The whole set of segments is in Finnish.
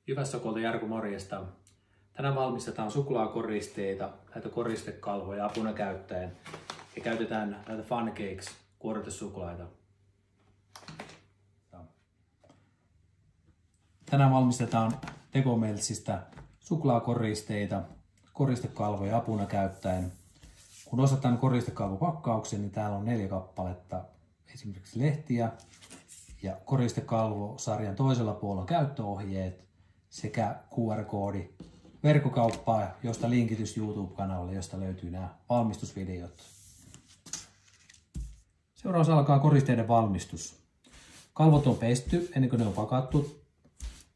Jyvässokolta Jarkko, morjesta. Tänään valmistetaan suklaakoristeita, näitä koristekalvoja apuna käyttäen. Ja käytetään näitä Funcakes kuoritesuklaita. Tänään valmistetaan Tegomeltsistä suklaakoristeita, koristekalvoja apuna käyttäen. Kun osataan koristekalvopakkauksen, niin täällä on 4 kappaletta esimerkiksi lehtiä ja koristekalvosarjan toisella puolella käyttöohjeet sekä QR-koodi verkkokauppaa, josta linkitys YouTube-kanavalle, josta löytyy nämä valmistusvideot. Seuraavaksi alkaa koristeiden valmistus. Kalvot on pesty ennen kuin ne on pakattu,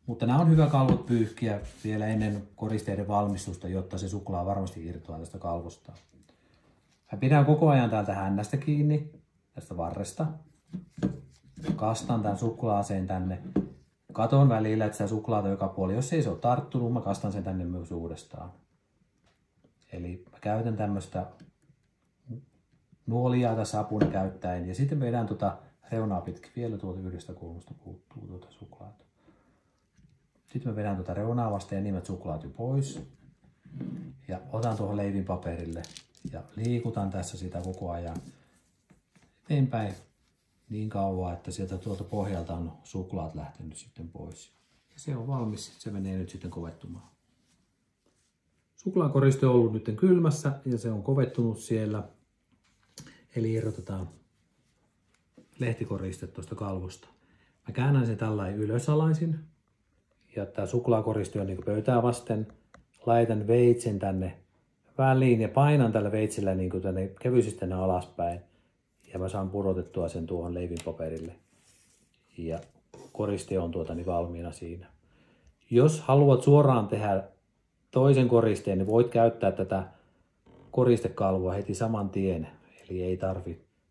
mutta nämä on hyvä kalvot pyyhkiä vielä ennen koristeiden valmistusta, jotta se suklaa varmasti irtoaa tästä kalvosta. Mä pidän koko ajan täältä hännästä kiinni, tästä varresta. Kastan tämän suklaaseen tänne. Katon välillä, että sitä suklaata joka puoli. Jos ei se ole tarttunut, mä kastan sen tänne myös uudestaan. Eli mä käytän tämmöistä nuolia tässä apuna käyttäen. Ja sitten vedän tuota reunaa pitkin. Vielä tuolta yhdestä kulmasta puuttuu tuota suklaata. Sitten mä vedän tuota reunaa vasten ja nimet suklaat pois. Ja otan tuohon leivinpaperille. Ja liikutan tässä sitä koko ajan eteenpäin niin kauan, että sieltä tuolta pohjalta on suklaat lähtenyt sitten pois. Ja se on valmis, se menee nyt sitten kovettumaan. Suklaakoriste on ollut nyt kylmässä ja se on kovettunut siellä. Eli irrotetaan lehtikoriste tuosta kalvosta. Mä käännän sen tällainen ylösalaisin. Ja tää suklaakoriste on niin pöytää vasten. Laitan veitsen tänne väliin ja painan tällä veitsellä niin tänne kevyisesti tänne alaspäin. Ja mä saan pudotettua sen tuohon leivinpaperille. Ja koriste on valmiina siinä. Jos haluat suoraan tehdä toisen koristeen, niin voit käyttää tätä koristekalvoa heti saman tien. Eli ei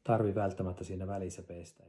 tarvi välttämättä siinä välissä pestä.